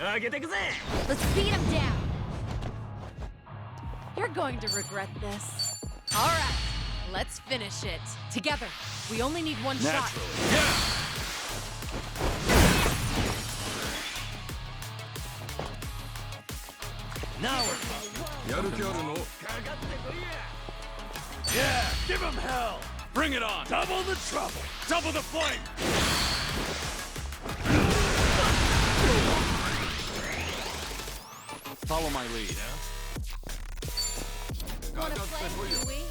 Let's beat him down. You're going to regret this. All right, let's finish it. Together. We only need one shot. Now we're talking. Yeah, give him hell! Bring it on! Double the trouble! Double the flame! Follow my lead, huh? Wanna play, Huey?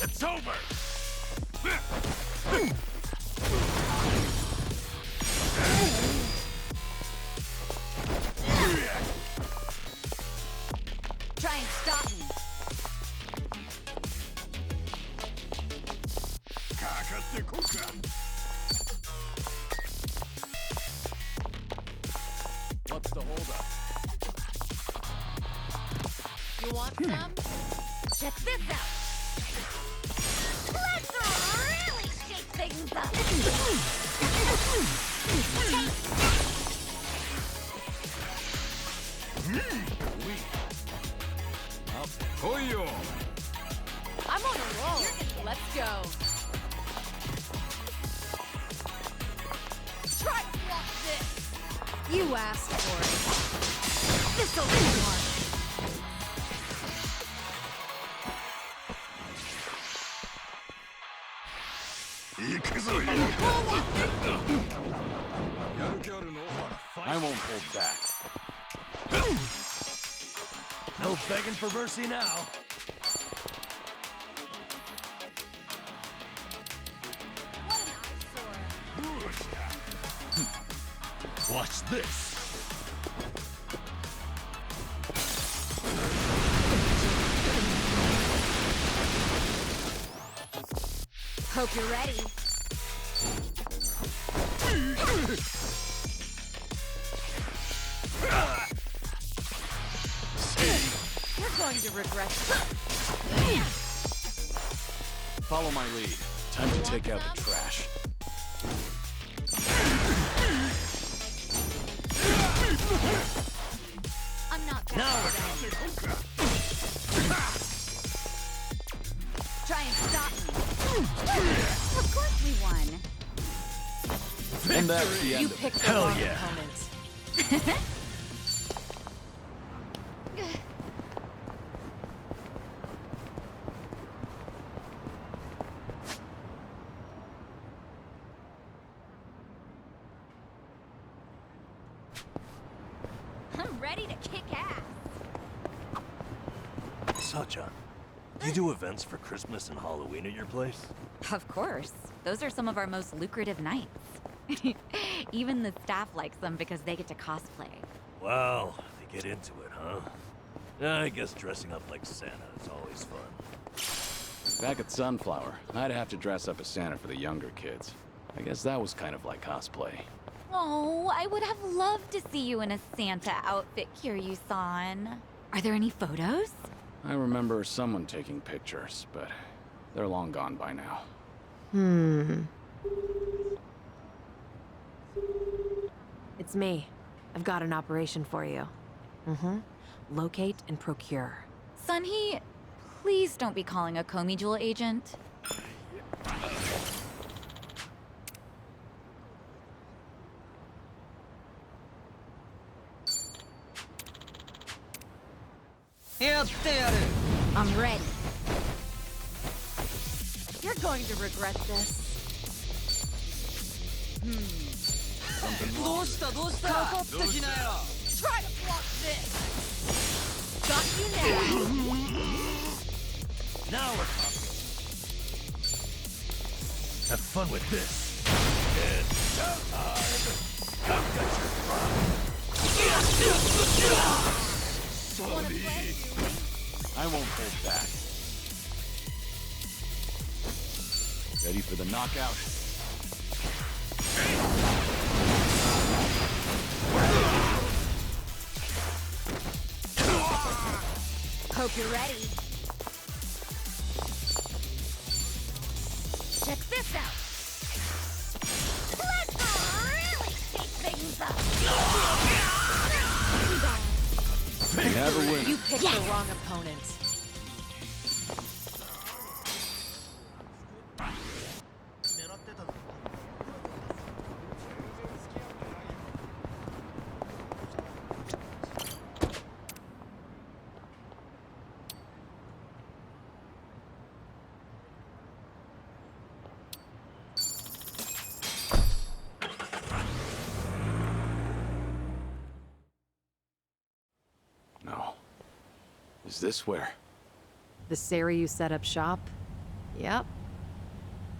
It's over! Try and stop me. What's the holdup? You want some? Check this out. Let's really shake things up. I'm on a roll. Let's go. Try to block this. You asked for it. This'll be hard. I won't hold back. No begging for mercy now. What an eyesore. Watch this. Hope you're ready. You're going to regret this. Follow my lead. Time to take out the trash. I'm not that Now we're bad. talking. Try and stop me. Of course we won. And that's the end You of it. picked the Hell wrong yeah. opponent. I'm ready to kick ass. Sacha, do you do events for Christmas and Halloween at your place? Of course. Those are some of our most lucrative nights. Even the staff likes them because they get to cosplay. Wow, they get into it, huh? I guess dressing up like Santa is always fun. Back at Sunflower, I'd have to dress up as Santa for the younger kids. I guess that was kind of like cosplay. Oh, I would have loved to see you in a Santa outfit, Kiryu-san. Are there any photos? I remember someone taking pictures, but they're long gone by now. It's me. I've got an operation for you. Locate and procure. Sunhee, please don't be calling a Komi Jewel agent. I'm ready. You're going to regret this. Try to block this. Got you now. Now we're talking. Have fun with this. It's showtime. Come get your fun. Wanna play, Huey? I won't hold back. Ready for the knockout? Hope you're ready. Check this out. Let's really shake things up. have a winner. You picked the wrong opponent. No. Is this where? The Seiryu set up shop? Yep.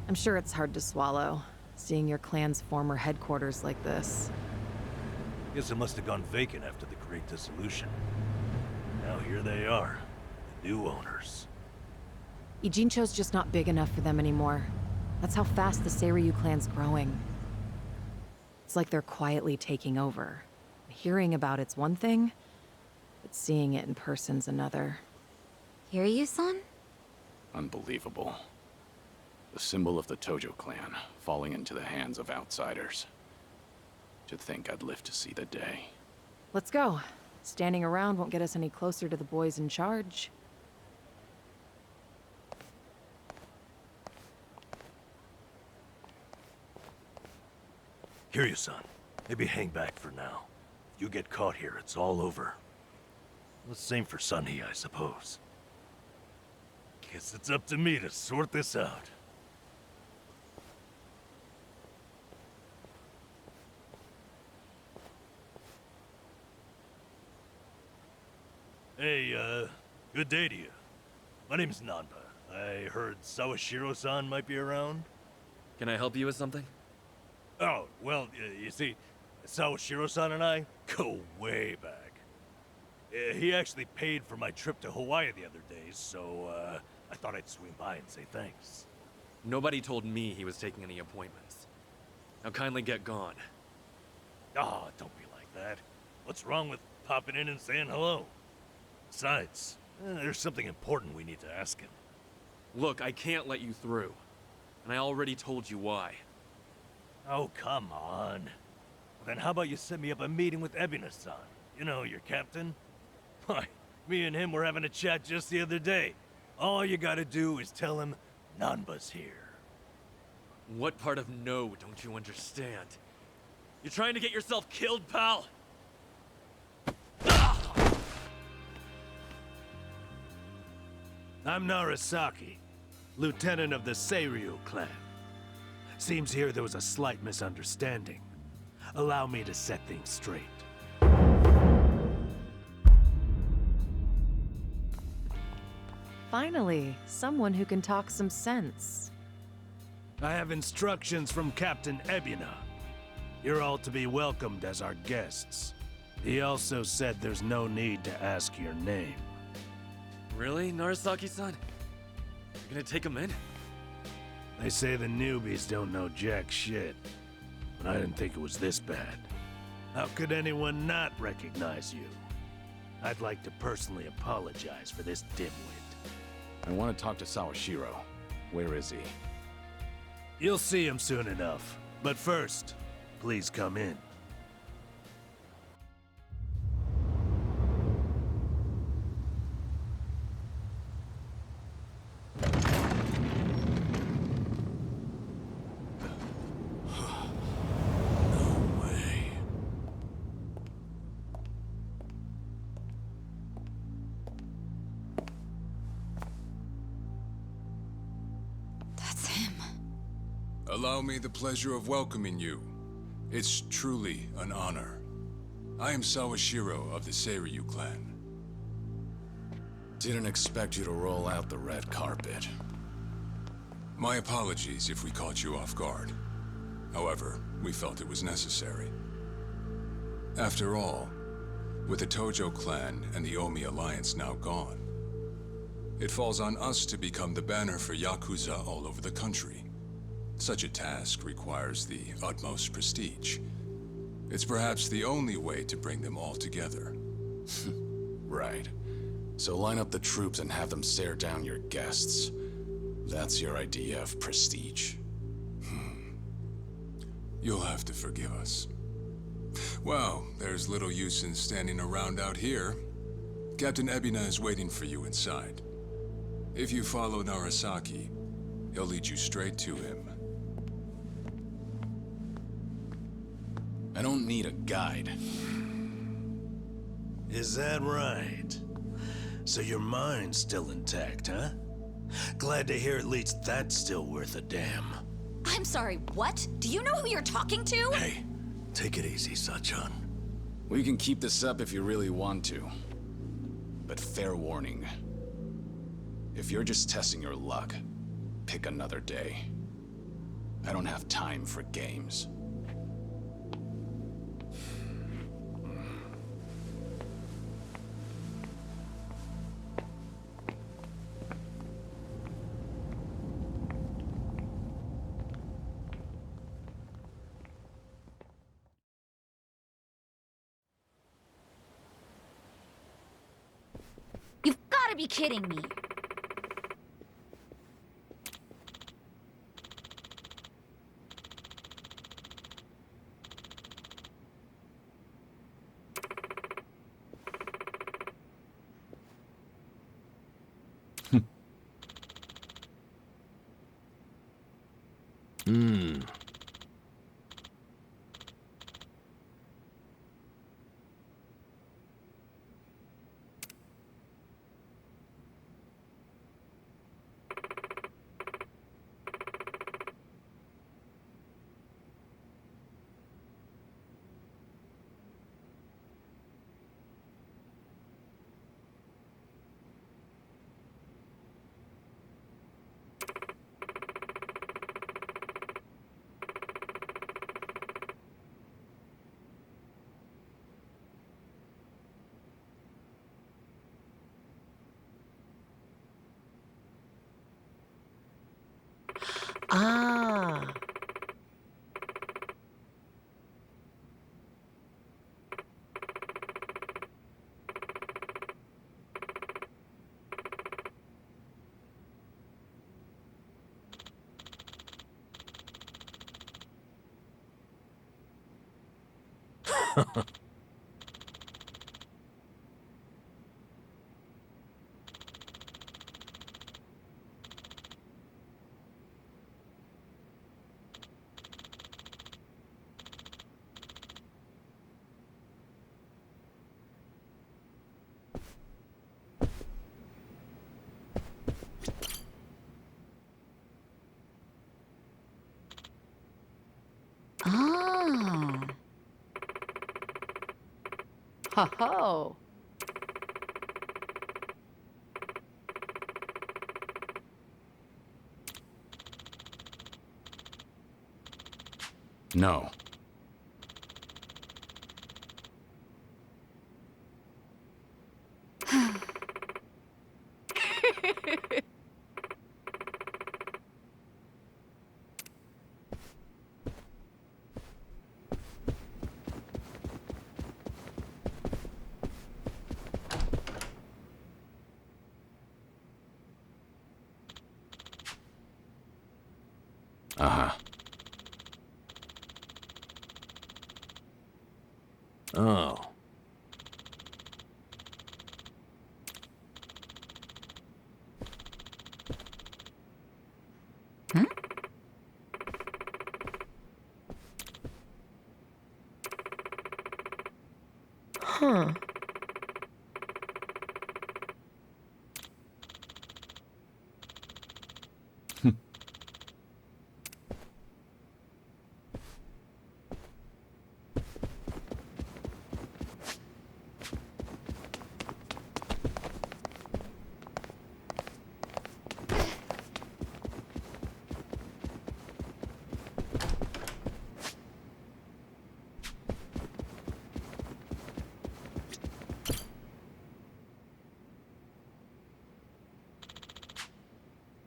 I'm sure it's hard to swallow, seeing your clan's former headquarters like this. Guess it must have gone vacant after the Great Dissolution. Now here they are, the new owners. Ijincho's just not big enough for them anymore. That's how fast the Seiryu clan's growing. It's like they're quietly taking over. Hearing about it's one thing, but seeing it in person's another. Hear you, son? Unbelievable. The symbol of the Tojo clan, falling into the hands of outsiders. To think I'd live to see the day. Let's go. Standing around won't get us any closer to the boys in charge. Kiryu-san, maybe hang back for now. If you get caught here, it's all over. The same for Sunhee, I suppose. Guess it's up to me to sort this out. Hey, good day to you. My name's Nanba. I heard Sawashiro-san might be around. Can I help you with something? Oh, well, you see, Sawashiro-san and I go way back. He actually paid for my trip to Hawaii the other day, so, I thought I'd swing by and say thanks. Nobody told me he was taking any appointments. Now kindly get gone. Oh, don't be like that. What's wrong with popping in and saying hello? Besides, there's something important we need to ask him. Look, I can't let you through. And I already told you why. Oh, come on. Then how about you set me up a meeting with Ebina-san? You know, your captain? Why, me and him were having a chat just the other day. All you gotta do is tell him Nanba's here. What part of no don't you understand? You're trying to get yourself killed, pal? I'm Narasaki, lieutenant of the Seiryu clan. Seems here there was a slight misunderstanding. Allow me to set things straight. Finally, someone who can talk some sense. I have instructions from Captain Ebina. You're all to be welcomed as our guests. He also said there's no need to ask your name. Really, Narasaki-san? You're gonna take him in? They say the newbies don't know jack shit, but I didn't think it was this bad. How could anyone not recognize you? I'd like to personally apologize for this dimwit. I want to talk to Sawashiro. Where is he? You'll see him soon enough. But first, please come in. That's him. Allow me the pleasure of welcoming you. It's truly an honor. I am Sawashiro of the Seiryu clan. Didn't expect you to roll out the red carpet. My apologies if we caught you off guard. However, we felt it was necessary. After all, with the Tojo clan and the Omi alliance now gone, it falls on us to become the banner for Yakuza all over the country. Such a task requires the utmost prestige. It's perhaps the only way to bring them all together. Right. So line up the troops and have them stare down your guests. That's your idea of prestige. You'll have to forgive us. Well, there's little use in standing around out here. Captain Ebina is waiting for you inside. If you follow Narasaki, he'll lead you straight to him. I don't need a guide. Is that right? So your mind's still intact, huh? Glad to hear at least that's still worth a damn. I'm sorry, what? Do you know who you're talking to? Hey, take it easy, Sachan. We can keep this up if you really want to. But fair warning. If you're just testing your luck, pick another day. I don't have time for games. You've gotta be kidding me. Ah. Ah. Ho ho! No. Uh-huh. Oh. Huh.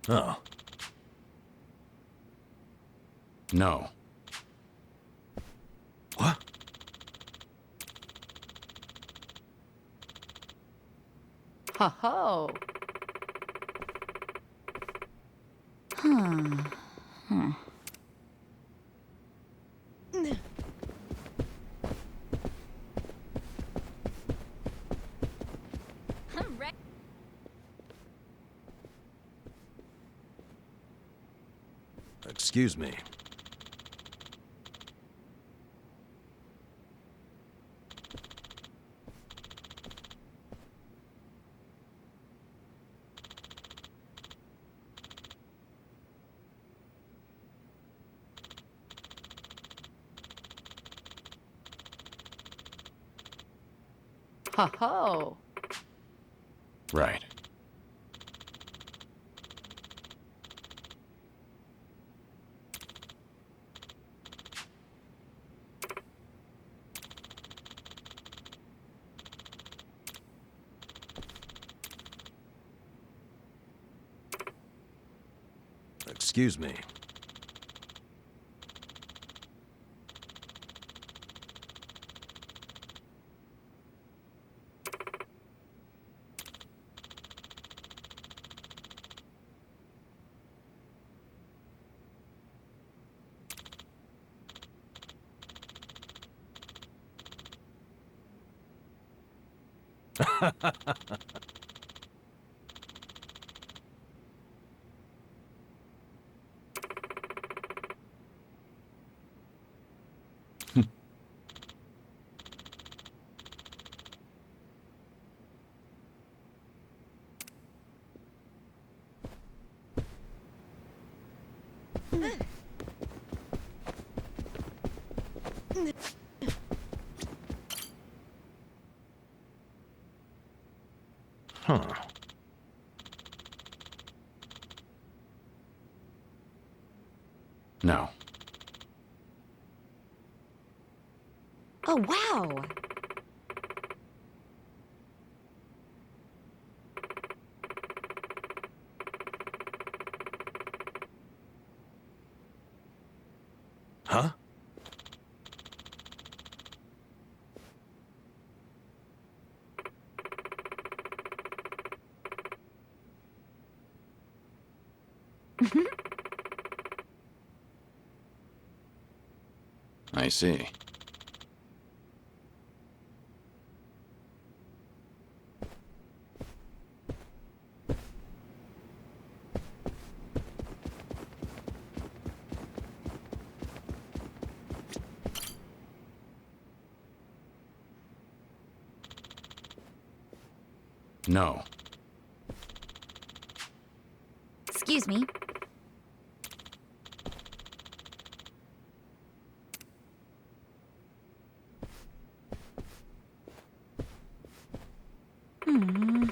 Oh. No. What? Ho ho! Huh. Huh. Excuse me. Ho ho! Right. Excuse me. Huh. No. Oh, wow! Huh? I see. No. Excuse me. Hmm.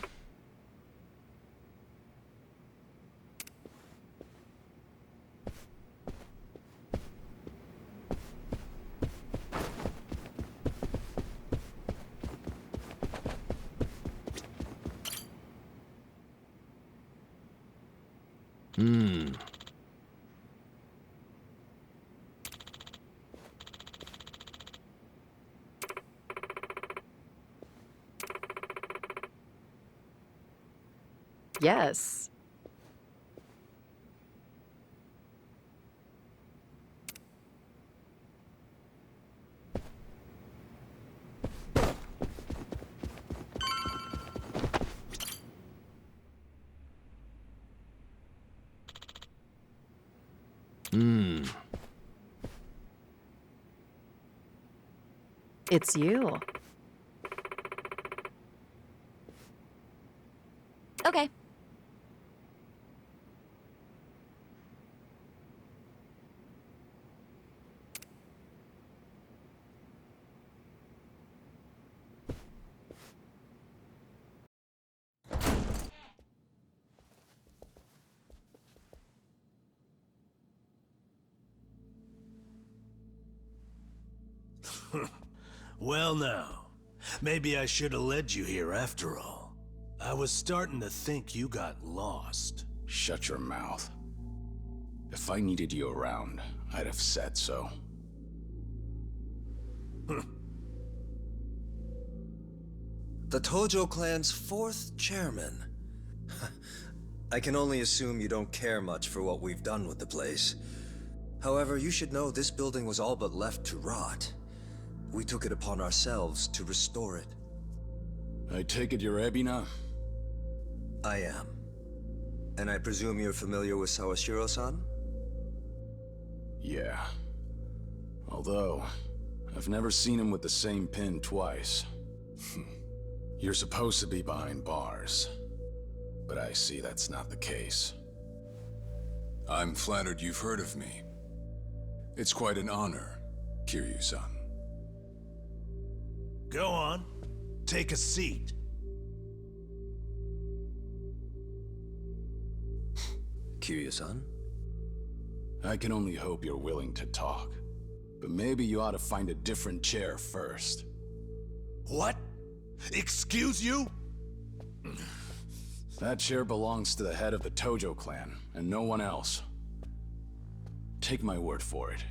Hmm. Yes. Hmm. It's you. Okay. Well now, maybe I should have led you here after all. I was starting to think you got lost. Shut your mouth. If I needed you around, I'd have said so. The Tojo clan's 4th chairman. I can only assume you don't care much for what we've done with the place. However, you should know this building was all but left to rot. We took it upon ourselves to restore it. I take it you're Ebina? I am. And I presume you're familiar with Sawashiro-san? Yeah. Although, I've never seen him with the same pin twice. You're supposed to be behind bars, but I see that's not the case. I'm flattered you've heard of me. It's quite an honor, Kiryu-san. Go on. Take a seat. Kiryu-san? I can only hope you're willing to talk. But maybe you ought to find a different chair first. What? Excuse you? That chair belongs to the head of the Tojo clan, and no one else. Take my word for it.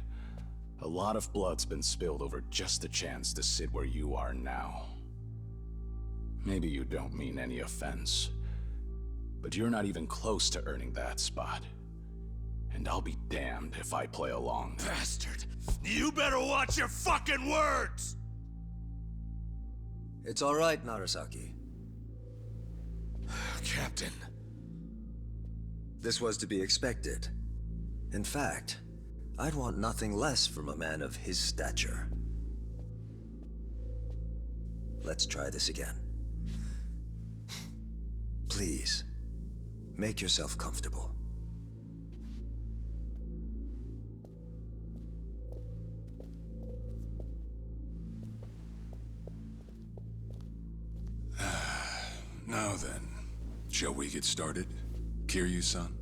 A lot of blood's been spilled over just a chance to sit where you are now. Maybe you don't mean any offense, but you're not even close to earning that spot. And I'll be damned if I play along. Bastard! You better watch your fucking words! It's all right, Narasaki. Captain. This was to be expected. In fact, I'd want nothing less from a man of his stature. Let's try this again. Please, make yourself comfortable. Now then, shall we get started, Kiryu-san?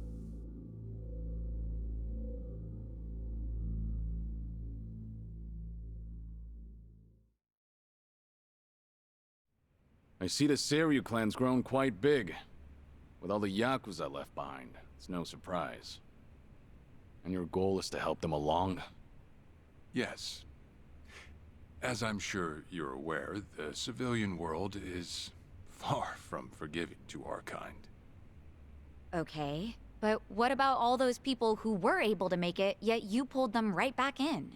I see the Seiryu clan's grown quite big. With all the Yakuza left behind, it's no surprise. And your goal is to help them along? Yes. As I'm sure you're aware, the civilian world is far from forgiving to our kind. Okay, but what about all those people who were able to make it, yet you pulled them right back in?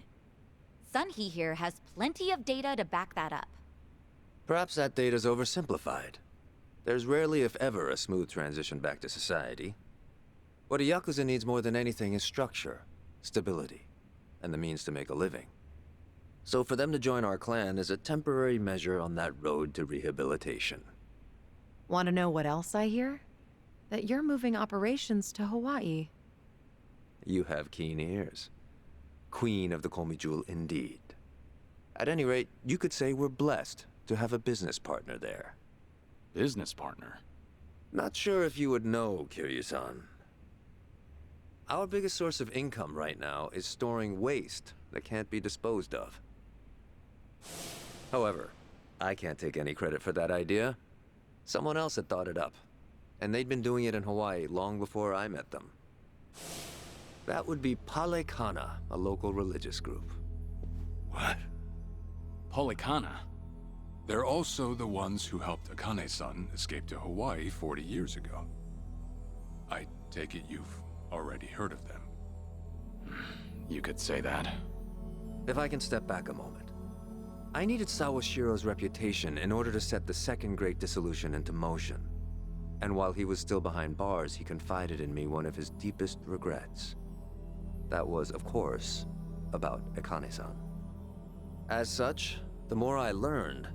Sunhee here has plenty of data to back that up. Perhaps that data's oversimplified. There's rarely, if ever, a smooth transition back to society. What a Yakuza needs more than anything is structure, stability, and the means to make a living. So for them to join our clan is a temporary measure on that road to rehabilitation. Want to know what else I hear? That you're moving operations to Hawaii. You have keen ears. Queen of the Komi Jewel indeed. At any rate, you could say we're blessed to have a business partner there. Business partner? Not sure if you would know, Kiryu-san. Our biggest source of income right now is storing waste that can't be disposed of. However, I can't take any credit for that idea. Someone else had thought it up, and they'd been doing it in Hawaii long before I met them. That would be Palekana, a local religious group. What? Palekana? They're also the ones who helped Akane-san escape to Hawaii 40 years ago. I take it you've already heard of them. You could say that. If I can step back a moment. I needed Sawashiro's reputation in order to set the second Great Dissolution into motion. And while he was still behind bars, he confided in me one of his deepest regrets. That was, of course, about Akane-san. As such, the more I learned,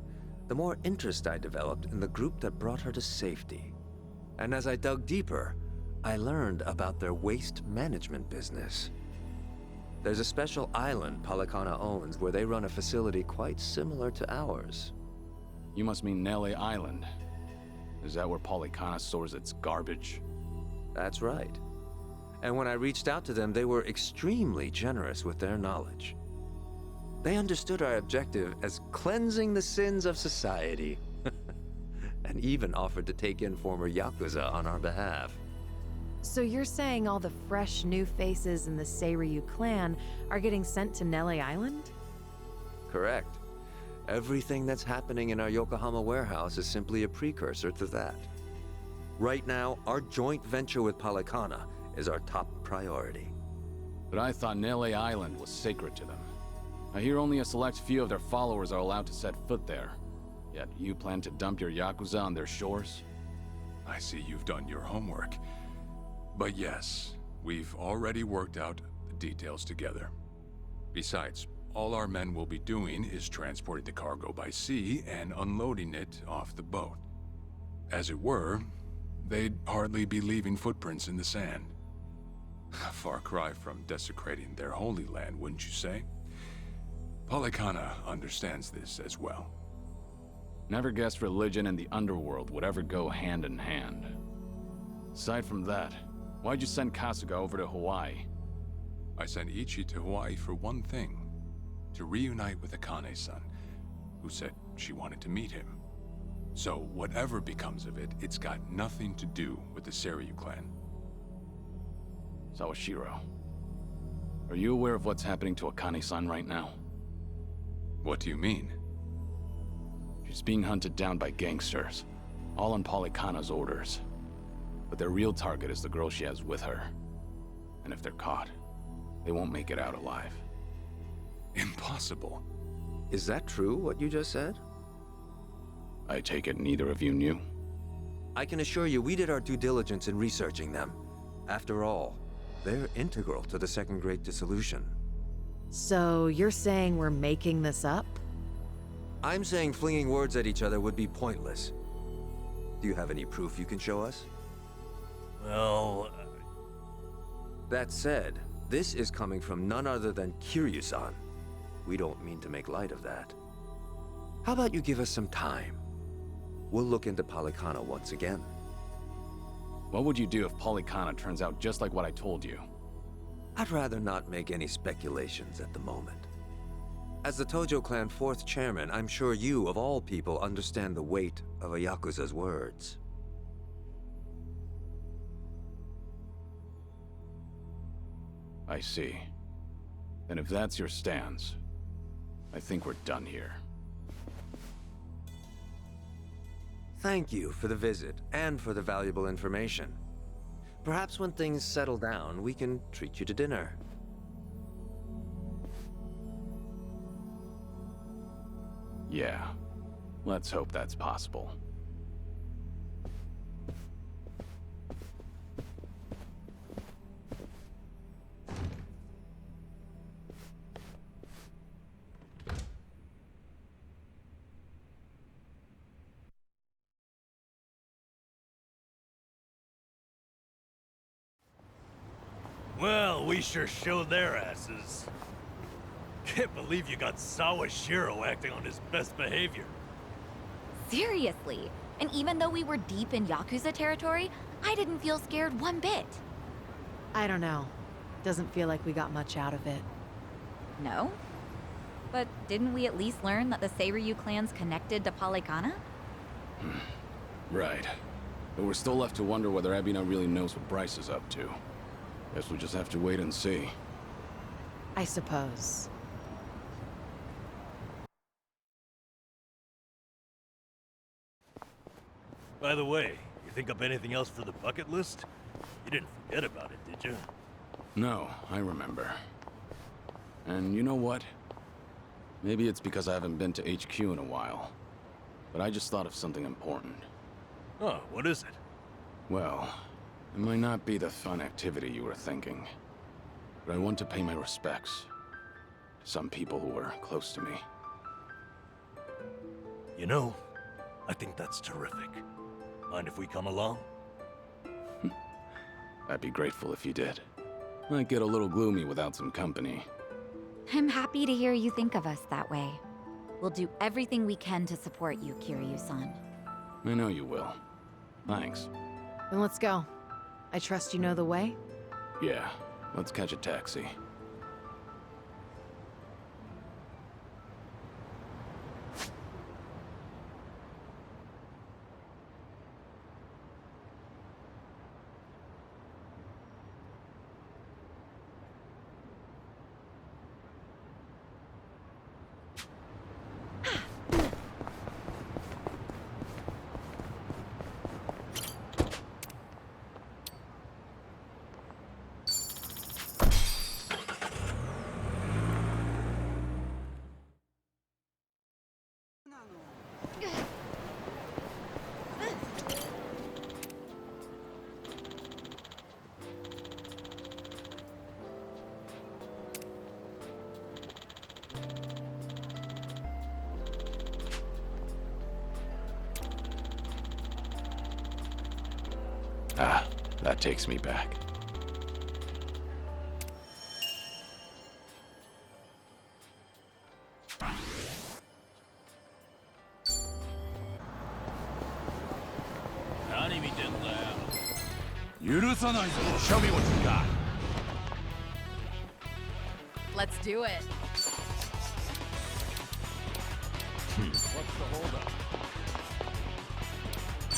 the more interest I developed in the group that brought her to safety. And as I dug deeper, I learned about their waste management business. There's a special island Palekana owns where they run a facility quite similar to ours. You must mean Nele Island. Is that where Palekana stores its garbage? That's right. And when I reached out to them, they were extremely generous with their knowledge. They understood our objective as cleansing the sins of society, and even offered to take in former Yakuza on our behalf. So you're saying all the fresh new faces in the Seiryu clan are getting sent to Nele Island? Correct. Everything that's happening in our Yokohama warehouse is simply a precursor to that. Right now, our joint venture with Palekana is our top priority. But I thought Nele Island was sacred to them. I hear only a select few of their followers are allowed to set foot there. Yet you plan to dump your Yakuza on their shores? I see you've done your homework. But yes, we've already worked out the details together. Besides, all our men will be doing is transporting the cargo by sea and unloading it off the boat. As it were, they'd hardly be leaving footprints in the sand. A far cry from desecrating their holy land, wouldn't you say? Polykhana understands this as well. Never guessed religion and the underworld would ever go hand in hand. Aside from that, why'd you send Kasuga over to Hawaii? I sent Ichi to Hawaii for one thing. To reunite with Akane-san, who said she wanted to meet him. So whatever becomes of it, it's got nothing to do with the Seiryu clan. Sawashiro, are you aware of what's happening to Akane-san right now? What do you mean? She's being hunted down by gangsters, all on Polykhana's orders. But their real target is the girl she has with her. And if they're caught, they won't make it out alive. Impossible. Is that true, what you just said? I take it neither of you knew? I can assure you we did our due diligence in researching them. After all, they're integral to the Second Great Dissolution. So you're saying we're making this up? I'm saying flinging words at each other would be pointless. Do you have any proof you can show us? Well... That said, this is coming from none other than Kiryu-san. We don't mean to make light of that. How about you give us some time? We'll look into Polykhana once again. What would you do if Polykhana turns out just like what I told you? I'd rather not make any speculations at the moment. As the Tojo clan 4th chairman, I'm sure you, of all people, understand the weight of a Yakuza's words. I see. And if that's your stance, I think we're done here. Thank you for the visit, and for the valuable information. Perhaps when things settle down, we can treat you to dinner. Yeah. Let's hope that's possible. Well, we sure showed their asses. Can't believe you got Sawashiro acting on his best behavior. Seriously. And even though we were deep in Yakuza territory, I didn't feel scared one bit. I don't know. Doesn't feel like we got much out of it. No? But didn't we at least learn that the Seiryu clan's connected to Polykhana? Right. But we're still left to wonder whether Ebina really knows what Bryce is up to. Guess we'll just have to wait and see. I suppose. By the way, you think up anything else for the bucket list? You didn't forget about it, did you? No, I remember. And you know what? Maybe it's because I haven't been to HQ in a while. But I just thought of something important. Oh, what is it? Well, it might not be the fun activity you were thinking. But I want to pay my respects to some people who were close to me. You know, I think that's terrific. Mind if we come along? I'd be grateful if you did. Might get a little gloomy without some company. I'm happy to hear you think of us that way. We'll do everything we can to support you, Kiryu-san. I know you will. Thanks. Then let's go. I trust you know the way? Yeah, let's catch a taxi. that takes me back. Show me what you got. Let's do it. What's the holdup?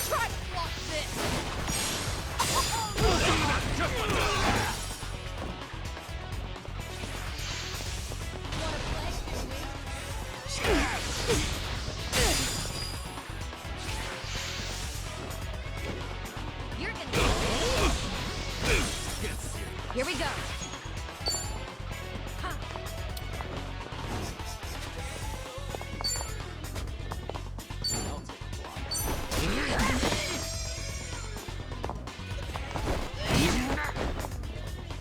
Try to block this. You're gonna Here we go.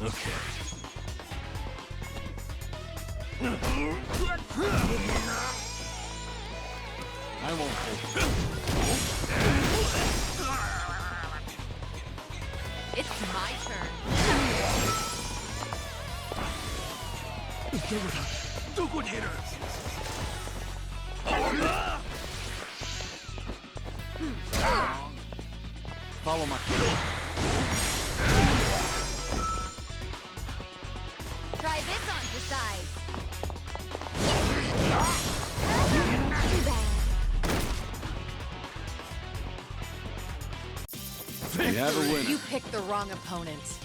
Okay. I won't hold. It's my turn. どこにいる? Follow my Try this on for size. We have a winner. You picked the wrong opponent.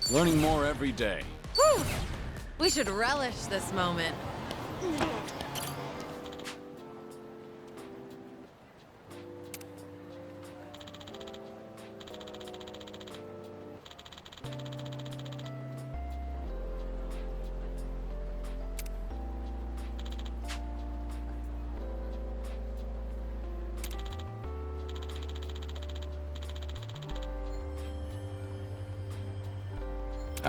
Learning more every day. Whew. We should relish this moment.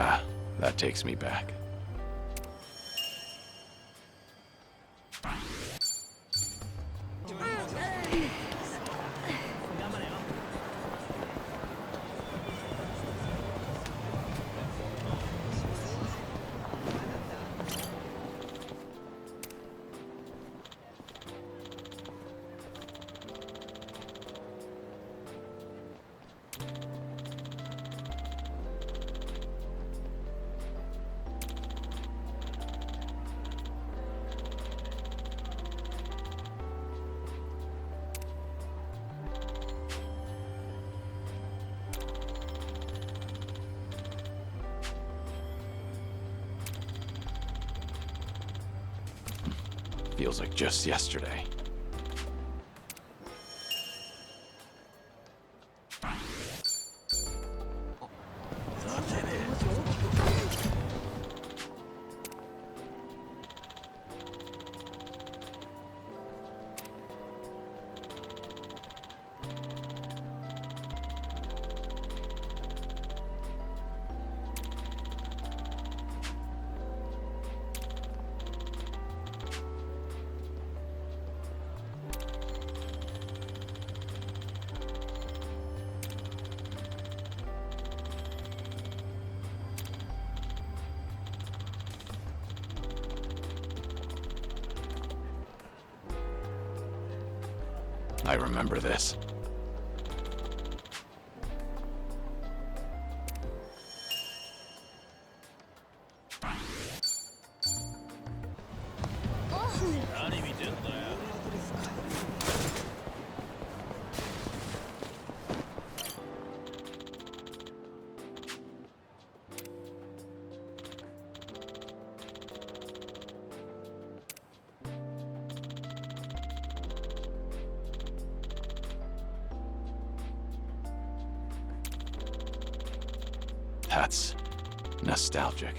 Ah, that takes me back. Feels like just yesterday. I remember this. That's nostalgic.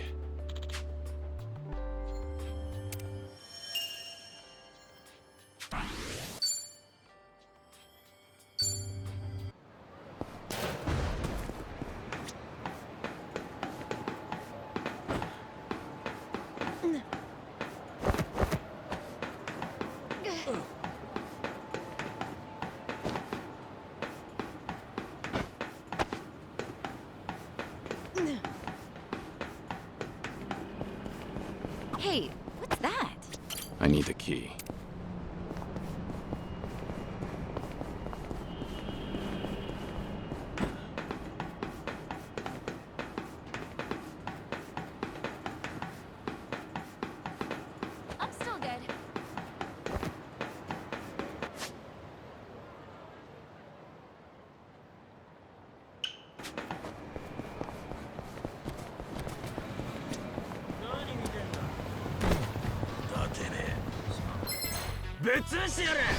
Hey, what's that? I need the key. I'm still good.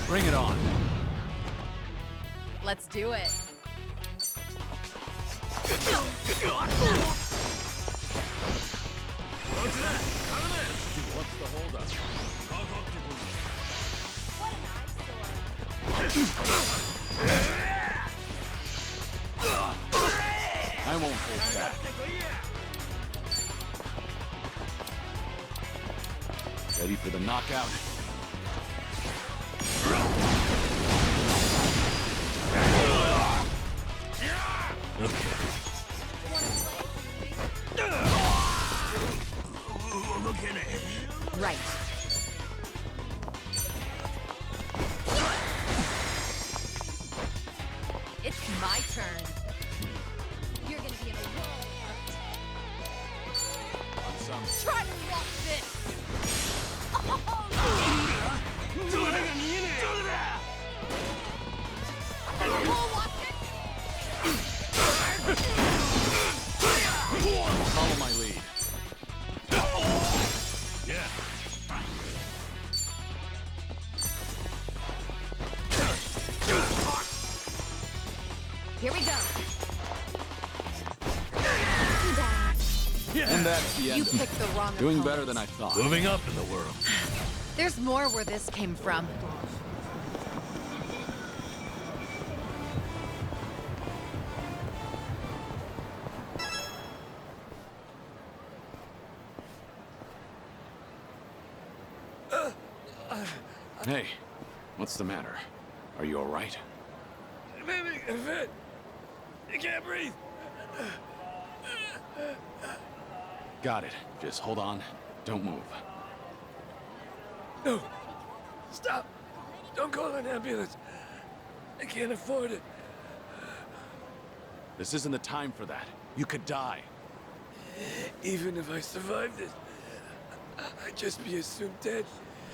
Bring it on. Let's do it. What's the holdup? I won't hold back. Ready for the knockout? Right. It's my turn. You're gonna be in a world On some. Try to walk this! Follow my lead. Yeah. Here we go. And that's the You end of it. picked the wrong Doing opponent. better than I thought. Moving up in the world. There's more where this came from. Hey, what's the matter? Are you alright? Maybe a fit. You can't breathe. Got it. Just hold on. Don't move. No. Stop. Don't call an ambulance. I can't afford it. This isn't the time for that. You could die. Even if I survived this, I'd just be assumed dead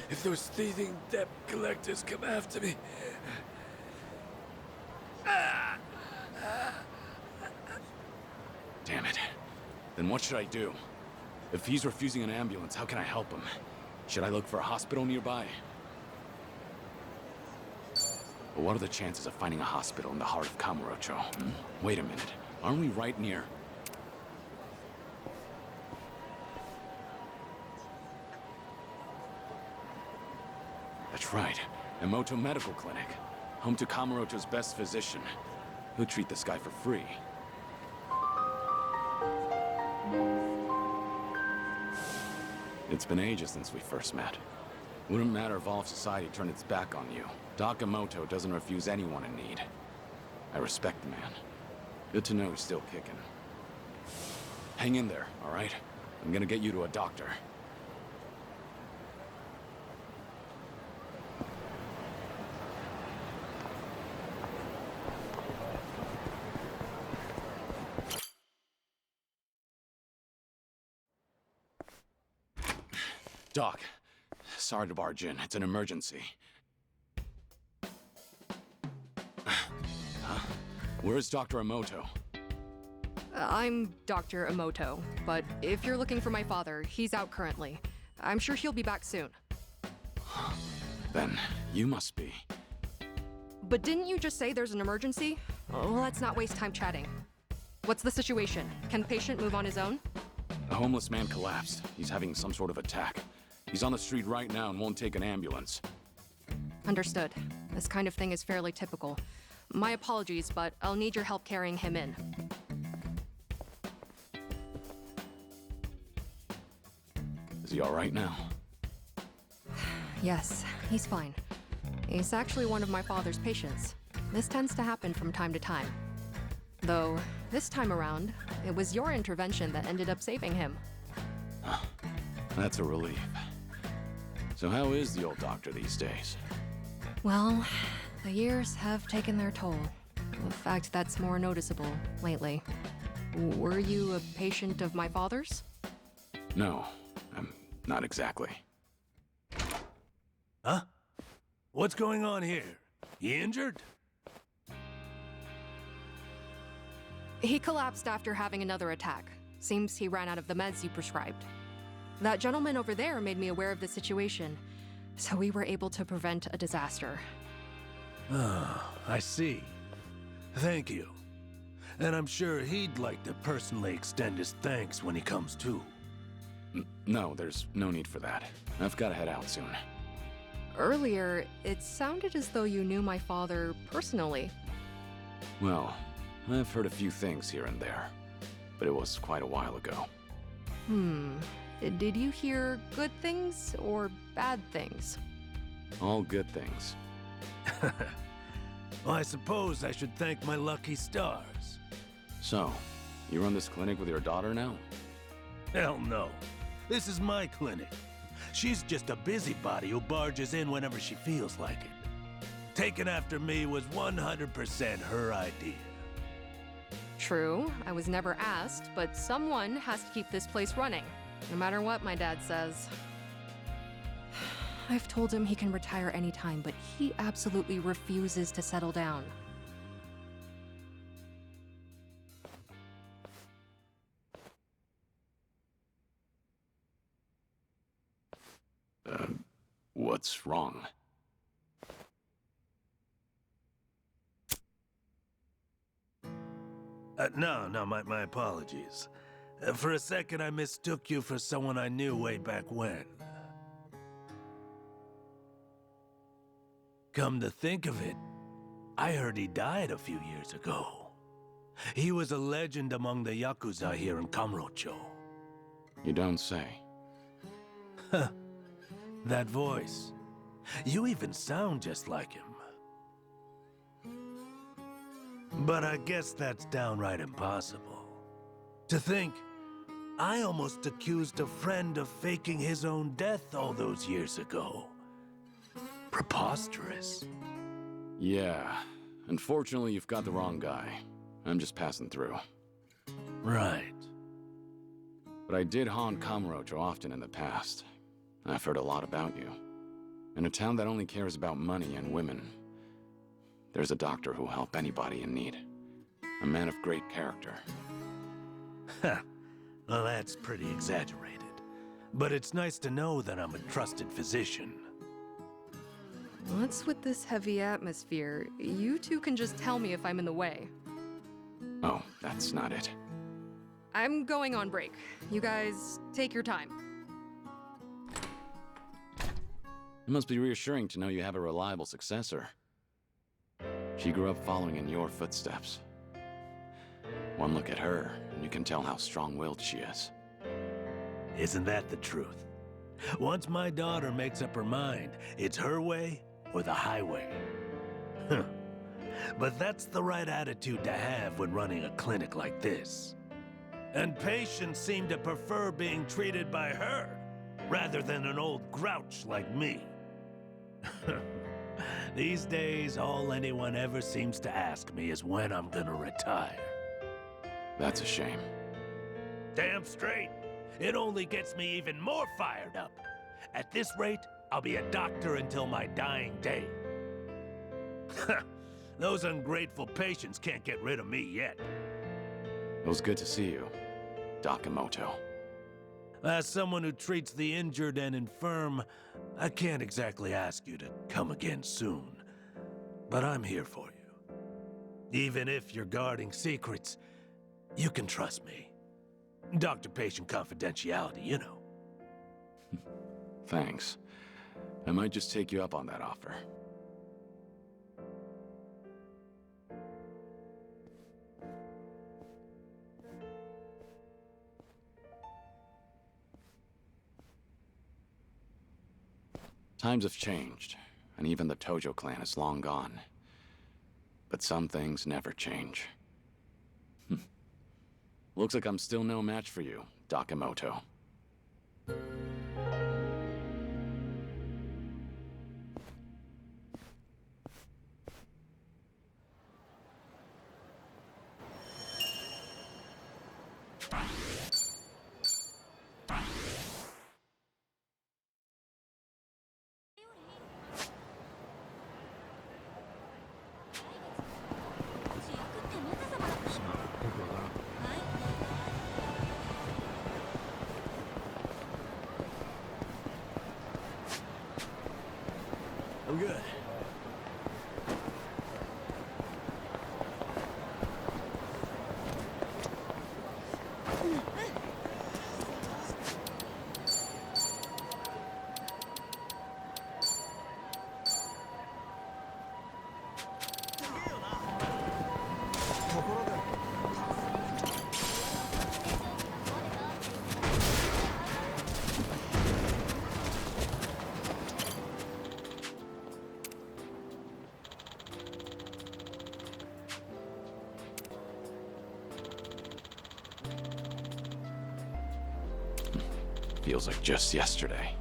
if those thieving debt collectors come after me. Damn it. Then what should I do? If he's refusing an ambulance, how can I help him? Should I look for a hospital nearby? But what are the chances of finding a hospital in the heart of Kamurocho? Wait a minute. Aren't we right near? That's right. Emoto Medical Clinic. Home to Kamurocho's best physician. He'll treat this guy for free. It's been ages since we first met. Wouldn't matter if all of society turned its back on you. Doc Emoto doesn't refuse anyone in need. I respect the man. Good to know he's still kicking. Hang in there, all right? I'm gonna get you to a doctor. Doc, sorry to barge in. It's an emergency. Huh? Where's Dr. Emoto? I'm Dr. Emoto, but if you're looking for my father, he's out currently. I'm sure he'll be back soon. Then you must be. But didn't you just say there's an emergency? Well, let's not waste time chatting. What's the situation? Can the patient move on his own? A homeless man collapsed. He's having some sort of attack. He's on the street right now and won't take an ambulance. Understood. This kind of thing is fairly typical. My apologies, but I'll need your help carrying him in. Is he all right now? Yes, he's fine. He's actually one of my father's patients. This tends to happen from time to time. Though, this time around, it was your intervention that ended up saving him. That's a relief. So how is the old doctor these days? Well, the years have taken their toll. In fact, that's more noticeable lately. Were you a patient of my father's? No, not exactly. Huh? What's going on here? You injured? He collapsed after having another attack. Seems he ran out of the meds you prescribed. That gentleman over there made me aware of the situation, so we were able to prevent a disaster. Ah, I see. Thank you. And I'm sure he'd like to personally extend his thanks when he comes to. No, there's no need for that. I've got to head out soon. Earlier, it sounded as though you knew my father personally. Well, I've heard a few things here and there, but it was quite a while ago. Did you hear good things or bad things? All good things. Well, I suppose I should thank my lucky stars. So, you run this clinic with your daughter now? Hell no. This is my clinic. She's just a busybody who barges in whenever she feels like it. Taking after me was 100% her idea. True, I was never asked, but someone has to keep this place running. No matter what my dad says. I've told him he can retire anytime, but he absolutely refuses to settle down. What's wrong? No, my apologies. For a second, I mistook you for someone I knew way back when. Come to think of it, I heard he died a few years ago. He was a legend among the Yakuza here in Kamurocho. You don't say. Huh. That voice. You even sound just like him. But I guess that's downright impossible. To think, I almost accused a friend of faking his own death all those years ago. Preposterous. Yeah. Unfortunately, you've got the wrong guy. I'm just passing through. Right. But I did haunt Kamurocho often in the past. I've heard a lot about you. In a town that only cares about money and women, there's a doctor who'll help anybody in need. A man of great character. Ha! Well, that's pretty exaggerated. But it's nice to know that I'm a trusted physician. What's with this heavy atmosphere? You two can just tell me if I'm in the way. Oh, that's not it. I'm going on break. You guys, take your time. It must be reassuring to know you have a reliable successor. She grew up following in your footsteps. One look at her, and you can tell how strong-willed she is. Isn't that the truth? Once my daughter makes up her mind, it's her way or the highway. Huh. But that's the right attitude to have when running a clinic like this. And patients seem to prefer being treated by her, rather than an old grouch like me. These days, all anyone ever seems to ask me is when I'm gonna retire. That's a shame. Damn straight. It only gets me even more fired up. At this rate, I'll be a doctor until my dying day. Those ungrateful patients can't get rid of me yet. It was good to see you, Dakamoto. As someone who treats the injured and infirm, I can't exactly ask you to come again soon. But I'm here for you. Even if you're guarding secrets, you can trust me. Doctor-patient confidentiality, you know. Thanks. I might just take you up on that offer. Times have changed, and even the Tojo clan is long gone. But some things never change. Looks like I'm still no match for you, Dakamoto. I'm good. Feels like just yesterday.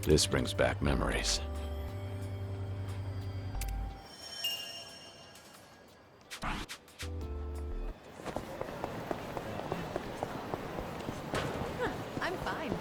This brings back memories. I'm fine.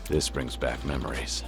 This brings back memories.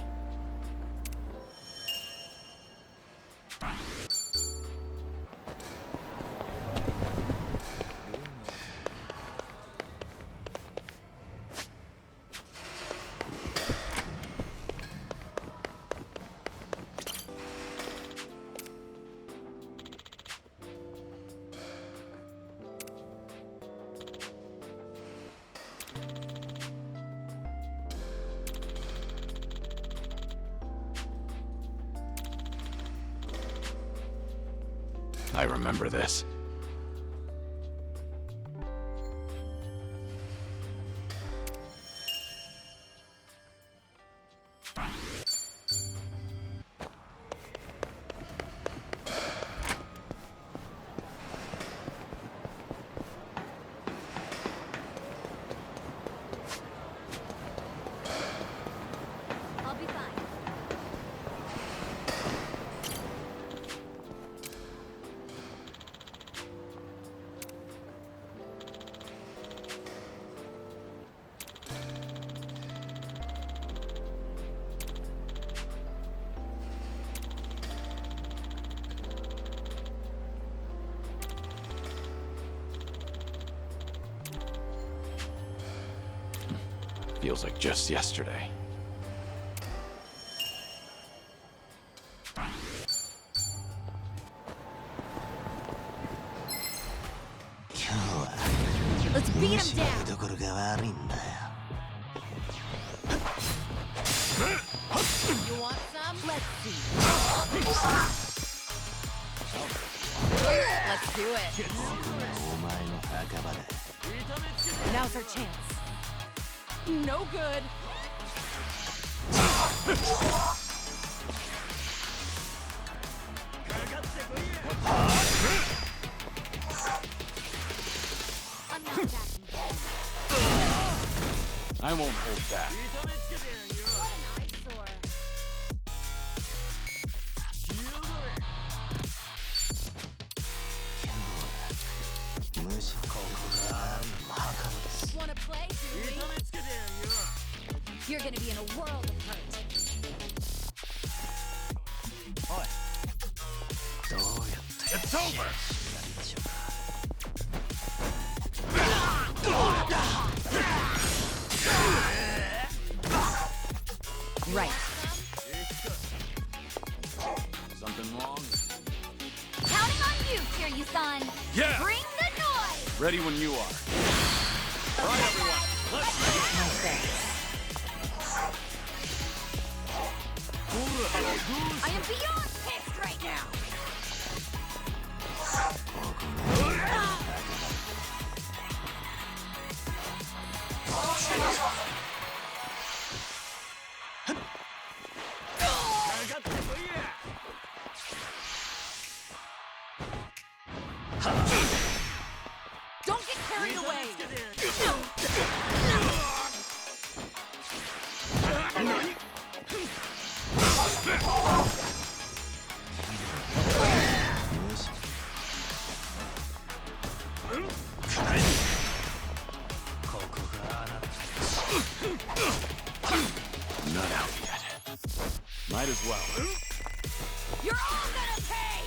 I remember this. I'll be fine. Feels like just yesterday. Let's beat him down. You want some? Let's see. Let's do it. Now's our chance. No good. I won't hold back. Wanna play, Julie? You're gonna be in a world of hurt. It's over! Right. Something wrong? Counting on you, Kiryu-san. Yeah! Bring the noise! Ready when you are. All right, everyone. Let's I am beyond pissed right now! Don't get carried away! I'm not out yet. Might as well. You're all gonna pay!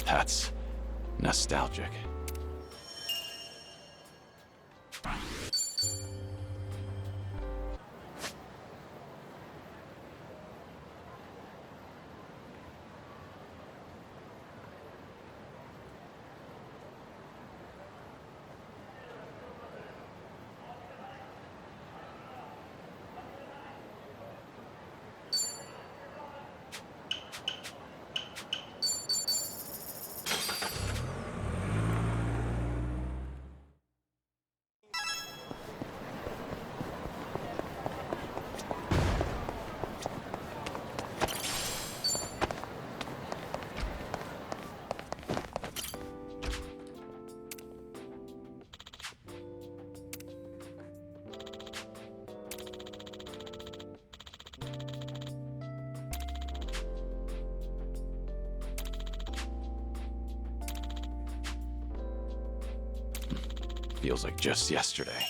That's nostalgic. Feels like just yesterday.